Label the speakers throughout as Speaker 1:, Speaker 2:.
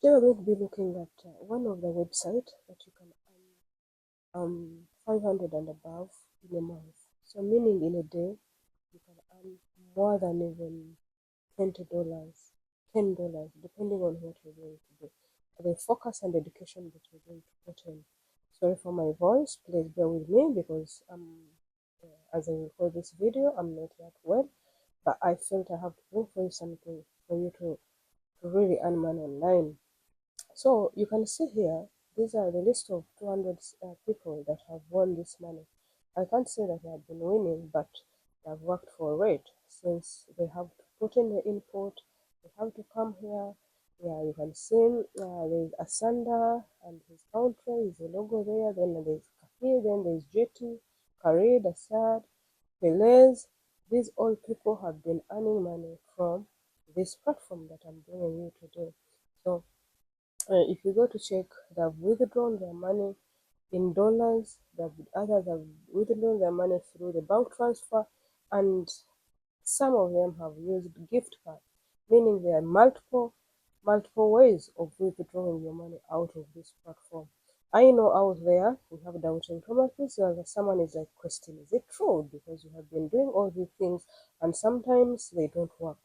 Speaker 1: Today we're going to be looking at one of the websites that you can earn 500 and above in a month. So meaning in a day you can earn more than even $20, $10, depending on what you're going to do. The focus and dedication that you're going to put in. Sorry for my voice, please bear with me because as I record this video, I'm not yet well, but I felt I have to bring for you something for you to really earn money online. So you can see here, these are the list of 200 people that have won this money. I can't say that they have been winning, but they have worked for it since they have to put in the input. They have to come here. Yeah, you can see there's Asanda and his country, his logo there. Then there's Kafir, then there's Jetty, Karid, Assad, Pelez. These all people have been earning money from this platform that I'm bringing you today. So if you go to check, they have withdrawn their money in dollars, others have withdrawn their money through the bank transfer, and some of them have used gift card, meaning there are multiple ways of withdrawing your money out of this platform. I know out there we have doubting tomatoes, so someone is like questioning, is it true? Because you have been doing all these things and sometimes they don't work.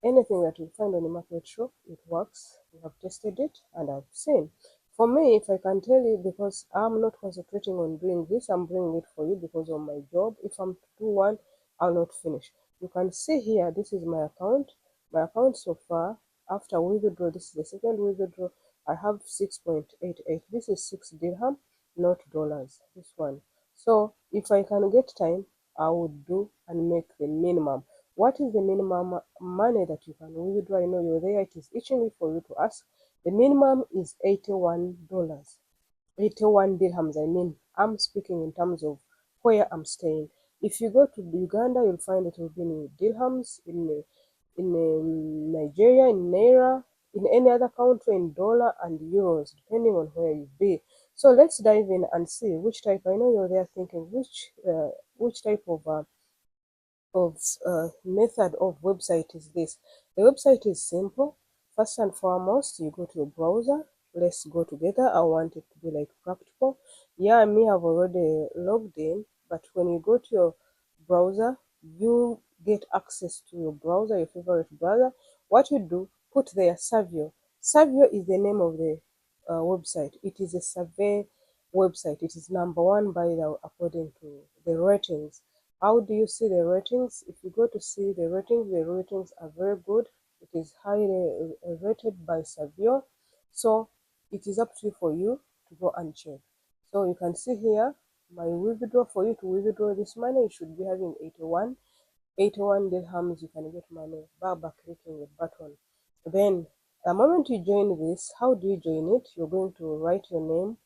Speaker 1: Anything that you find on the market show, it works. We have tested it and I've seen. For me, if I can tell you, because I'm not concentrating on doing this, I'm bringing it for you because of my job. If I'm to do one, I'll not finish. You can see here, this is my account. My account so far, after withdraw, this is the second withdraw, I have 6.88. This is 6 dirham, not dollars, this one. So if I can get time, I would do and make the minimum. What is the minimum money that you can withdraw? I know you're there, it is itching for you to ask. The minimum is $81. 81 dirhams, I mean. I'm speaking in terms of where I'm staying. If you go to Uganda, you'll find it will be in dirhams, in Nigeria, in naira, in any other country in dollar and euros, depending on where you be. So let's dive in and see which type. I know you're there thinking which type of method of website is this. The website is simple. First and foremost, you go to your browser. Let's go together. I want it to be like practical. Yeah, I may have already logged in, but when you go to your browser, you get access to your browser, your favorite browser. What you do, put there Savio. Savio is the name of the website. It is a survey website. It is #1 by according to the ratings. How do you see the ratings? If you go to see the ratings are very good. It is highly rated by Savio. So it is up to you for you to go and check. So you can see here, my withdraw, for you to withdraw this money, you should be having 81 dirhams. You can get money by clicking the button. Then the moment you join this, how do you join it? You're going to write your name,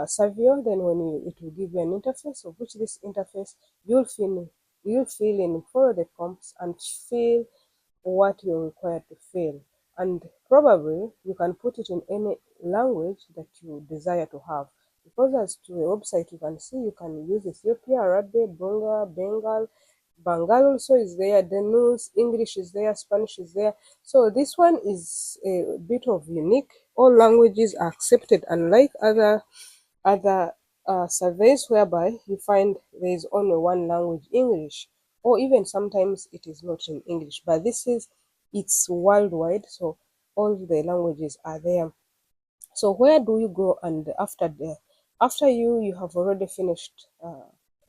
Speaker 1: Savio. Then it will give you an interface, of which this interface you'll fill in, follow the prompts and fill what you're required to fill. And probably you can put it in any language that you desire to have. Because as to the website, you can see you can use Ethiopia, Arabic, Bonga, Bengal also is there, Denus, English is there, Spanish is there. So this one is a bit of unique. All languages are accepted, unlike other surveys whereby you find there is only one language, English, or even sometimes it is not in English. But it's worldwide, so all the languages are there. So where do you go? And after you have already finished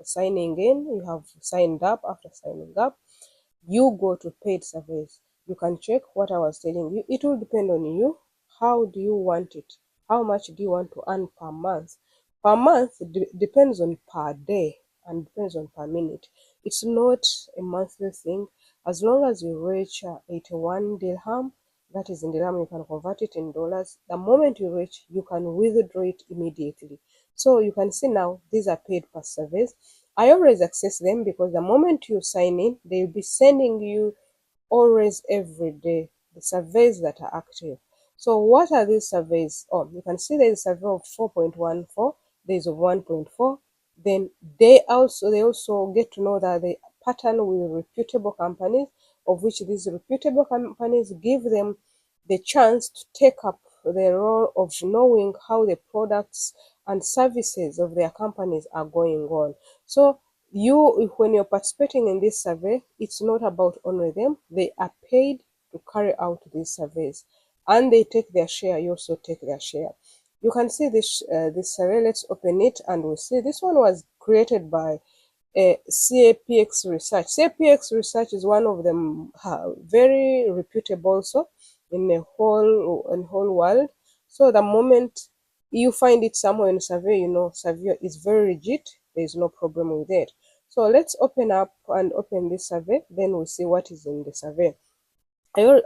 Speaker 1: signing in, you have signed up. After signing up, you go to paid surveys. You can check what I was telling you. It will depend on you. How do you want it? How much do you want to earn per month? Per month depends on per day and depends on per minute. It's not a monthly thing. As long as you reach 81 dirham, that is in dirham, you can convert it in dollars. The moment you reach, you can withdraw it immediately. So you can see now, these are paid per surveys. I always access them because the moment you sign in, they'll be sending you always every day the surveys that are active. So what are these surveys? Oh, you can see there's a survey of 4.14, there's of 1.4. Then they also get to know that they partner with reputable companies, of which these reputable companies give them the chance to take up the role of knowing how the products and services of their companies are going on. So when you're participating in this survey, it's not about only them. They are paid to carry out these surveys, and they take their share. You also take their share. You can see this survey. Let's open it, and we'll see this one was created by CAPX Research. CAPX Research is one of them, very reputable also in the whole world. So the moment you find it somewhere in survey, you know survey is very legit. There is no problem with it. So let's open up and open this survey. Then we'll see what is in the survey.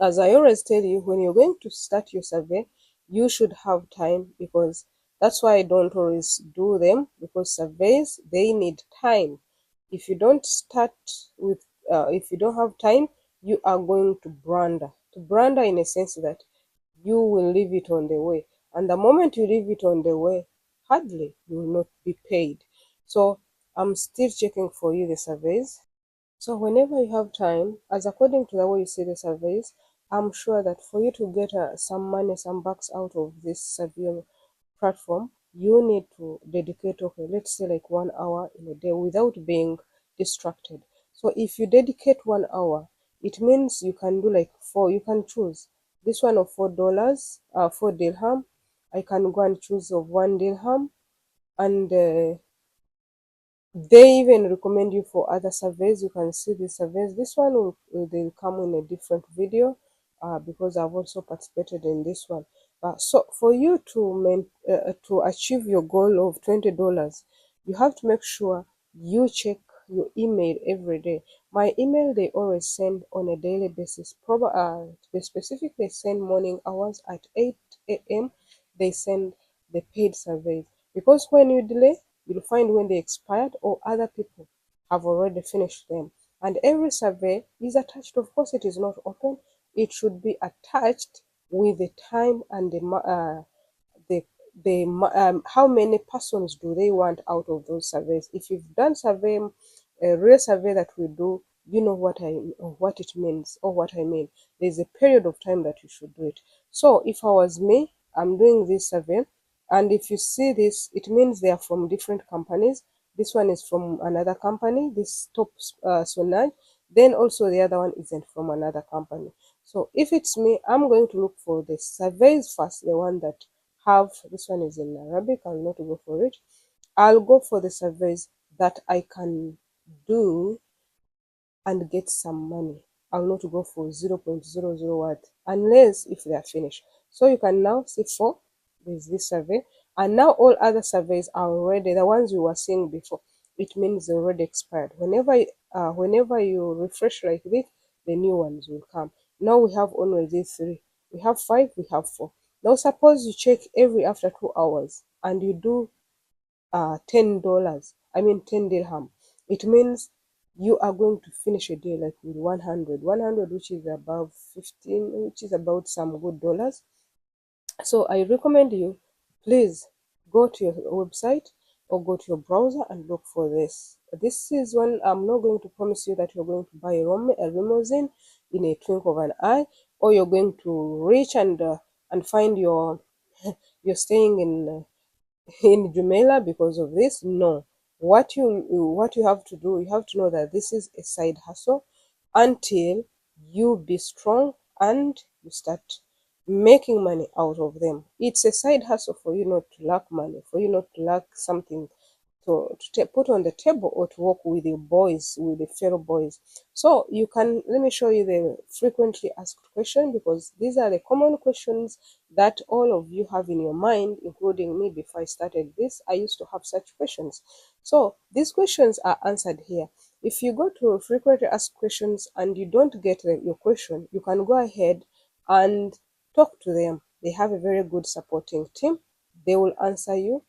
Speaker 1: As I always tell you, when you're going to start your survey, you should have time, because that's why I don't always do them, because surveys, they need time. If you don't start with, if you don't have time, you are going to blunder in a sense that you will leave it on the way. And the moment you leave it on the way, hardly you will not be paid. So I'm still checking for you the surveys. So whenever you have time, as according to the way you see the surveys, I'm sure that for you to get some money, some bucks out of this survey platform, you need to dedicate, okay, let's say like 1 hour in a day without being distracted. So if you dedicate 1 hour, it means you can do like you can choose this one of $4, 4 dirham. I can go and choose of 1 dirham, and they even recommend you for other surveys. You can see the surveys. This one they'll come in a different video, because I've also participated in this one. So for you to achieve your goal of $20, you have to make sure you check your email every day. My email, they always send on a daily basis. They specifically send morning hours at 8 a.m. They send the paid surveys, because when you delay, you'll find when they expired or other people have already finished them. And every survey is attached. Of course, it is not open. It should be attached with the time and the how many persons do they want out of those surveys. If you've done a real survey that we do, you know what it means, or what I mean. There's a period of time that you should do it. So if I was me, I'm doing this survey, and if you see this, it means they are from different companies. This one is from another company, this top Sonaj. Then also the other one isn't from another company. So if it's me, I'm going to look for the surveys first, the one that have, this one is in Arabic, I'll not go for it. I'll go for the surveys that I can do and get some money. I'll not go for 0.00 what, unless if they are finished. So you can now see for there's this survey, and now all other surveys are already the ones you were seeing before. It means they already expired. Whenever you refresh like this, the new ones will come. Now we have only these three. We have five, we have four. Now suppose you check every after 2 hours and you do $10, I mean 10 dirham. It means you are going to finish a day like with 100, which is above 15, which is about some good dollars. So I recommend you, please go to your website or go to your browser and look for this. This is one, I'm not going to promise you that you're going to buy a limousine in a twinkle of an eye, or you're going to reach and find you're staying in Jumeirah because of this. No, what you have to do, you have to know that this is a side hustle until you be strong and you start making money out of them. It's a side hustle for you not to lack money, for you not to lack something to put on the table, or to work with your boys, with the fellow boys. So you can, let me show you the frequently asked question, because these are the common questions that all of you have in your mind, including me. Before I started this, I used to have such questions. So these questions are answered here. If you go to frequently asked questions and you don't get your question, you can go ahead and talk to them. They have a very good supporting team. They will answer you.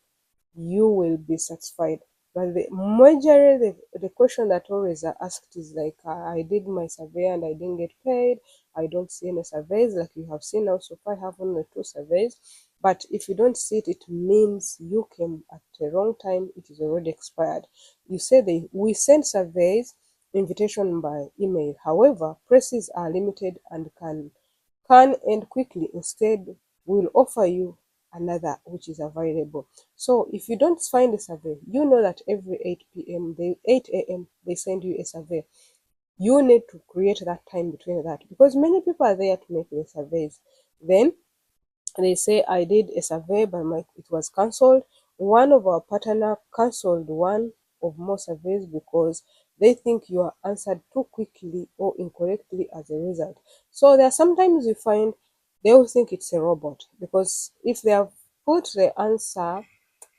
Speaker 1: You will be satisfied. But the majority, the question that always are asked is like, I did my survey and I didn't get paid. I don't see any surveys. Like you have seen now, so far I have only 2 surveys. But if you don't see it, it means you came at the wrong time. It is already expired. You say we send surveys invitation by email. However, presses are limited and can end quickly. Instead, we'll offer you another which is available. So if you don't find a survey, you know that every 8 p.m., 8 a.m., they send you a survey. You need to create that time between that, because many people are there to make the surveys. Then they say, I did a survey, but it was cancelled. One of our partner cancelled one of more surveys because they think you are answered too quickly or incorrectly as a result. So there are sometimes you find they will think it's a robot, because if they have put the answer,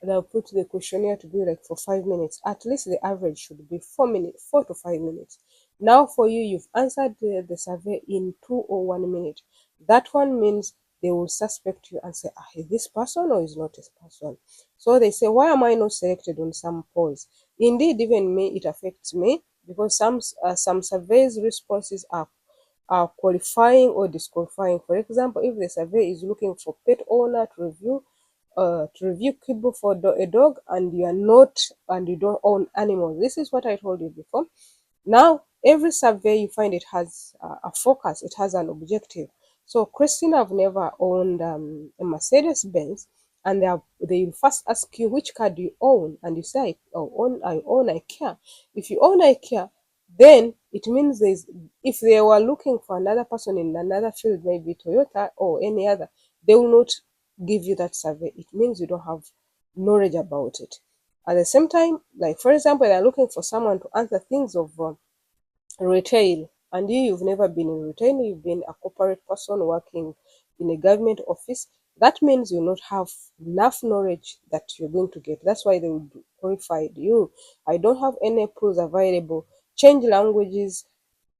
Speaker 1: they'll put the questionnaire to be like for 5 minutes. At least the average should be 4 minutes, 4 to 5 minutes. Now for you, you've answered the survey in 2 or 1 minute. That one means they will suspect you and say, ah, is this person or is not this person? So they say, why am I not selected on some polls? Indeed, even me, it affects me, because some surveys responses are qualifying or disqualifying. For example, if the survey is looking for pet owner to review kibble for a dog, and you are not, and you don't own animals. This is what I told you before. Now, every survey you find it has a focus, it has an objective. So, Christine have never owned a Mercedes Benz, and they will first ask you which car do you own, and you say, I own IKEA. If you own IKEA, then it means if they were looking for another person in another field, maybe Toyota or any other, they will not give you that survey. It means you don't have knowledge about it. At the same time, like for example, they're looking for someone to answer things of retail, and you've never been in retail, you've been a corporate person working in a government office. That means you not have enough knowledge that you're going to get. That's why they would qualify you. I don't have any proofs available. Change languages,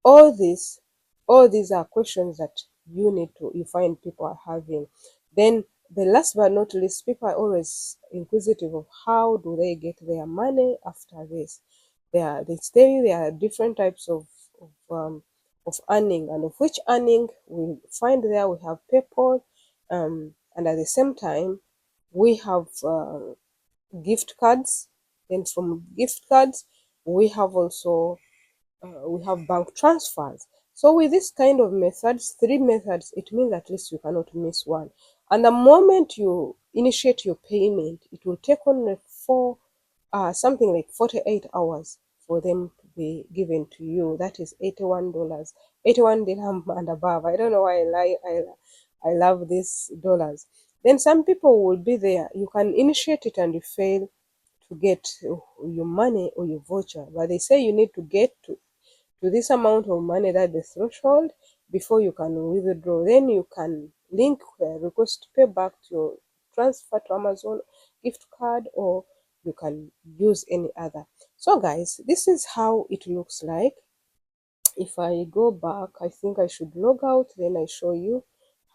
Speaker 1: all these all these are questions that you find people are having. Then the last but not least, people are always inquisitive of how do they get their money after this. They tell you there are different types of, um, of earning, and of which earning we find there we have PayPal, and at the same time we have gift cards. Then from gift cards we have bank transfers. So with this kind of methods, three methods, it means at least you cannot miss one. And the moment you initiate your payment, it will take on something like 48 hours for them to be given to you. That is $81, 81 dirham and above. I don't know why I love these dollars. Then some people will be there. You can initiate it and you fail to get your money or your voucher, but they say you need to get to this amount of money, that the threshold, before you can withdraw. Then you can link request to pay back to your transfer to Amazon gift card, or you can use any other. So guys, this is how it looks like. If I go back, I think I should log out, then I show you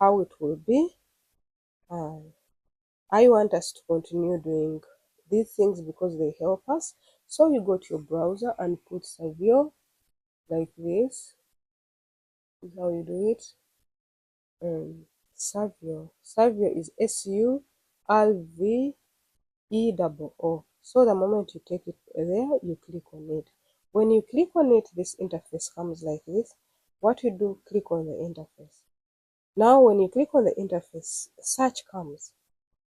Speaker 1: how it will be. I want us to continue doing these things because they help us. So you go to your browser and put Savio like this. This is how you do it. Savio. Savio is SURVEO. So the moment you take it there, you click on it. When you click on it, this interface comes like this. What you do, click on the interface. Now when you click on the interface, search comes.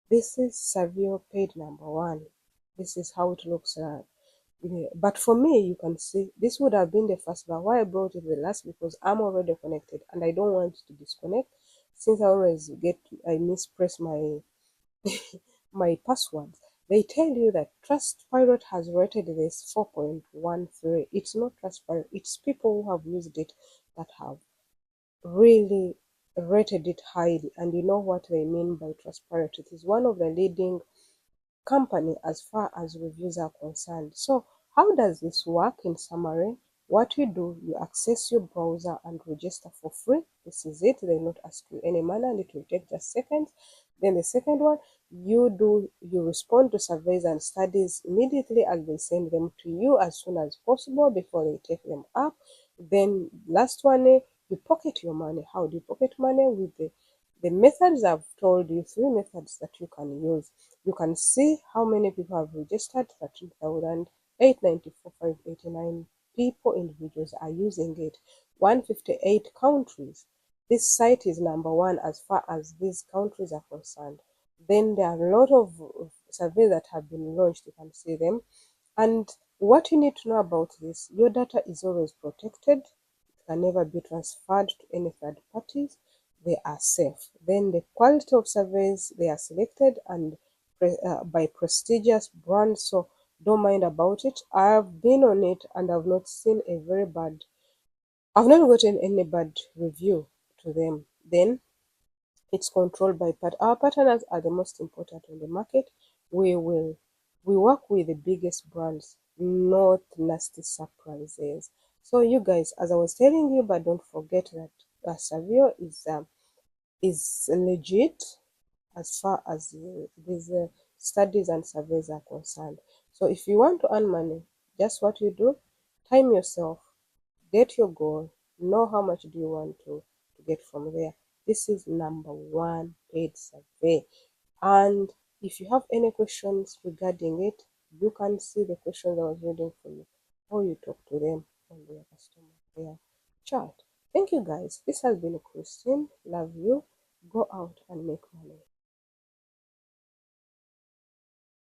Speaker 1: This is Savio page number 1. This is how it looks like. Yeah, but for me, you can see this would have been the first, but why I brought it the last, because I'm already connected and I don't want to disconnect, since I mispress my passwords. They tell you that Trustpilot has rated this 4.13. It's not Trustpilot, it's people who have used it that have really rated it highly. And you know what they mean by Trustpilot. It is one of the leading company as far as reviews are concerned. So how does this work in summary? What you do, you access your browser and register for free. This is it. They not ask you any money, and it will take just seconds. Then the second one, you respond to surveys and studies immediately as they send them to you as soon as possible before they take them up. Then last one, you pocket your money. How do you pocket money? With the methods I've told you, three methods that you can use. You can see how many people have registered. 13,894,589 people, individuals are using it. 158 countries. this site is number one as far as these countries are concerned. Then there are a lot of surveys that have been launched, you can see them. And what you need to know about this, your data is always protected. It can never be transferred to any third parties. They are safe. Then the quality of surveys, they are selected and by prestigious brands, so don't mind about it. I've been on it and I've not seen a very bad, I've not gotten any bad review to them. Then it's controlled by our partners are the most important on the market. We work with the biggest brands, not nasty surprises. So you guys, as I was telling you, but don't forget that Savio is legit as far as these studies and surveys are concerned. So if you want to earn money, just what you do, time yourself, get your goal, know how much do you want to get from there. This is number one paid survey. And if you have any questions regarding it, you can see the questions I was reading for you, or you talk to them on their customer care chat. Thank you guys. This has been Christine. Love you. Go out and make money.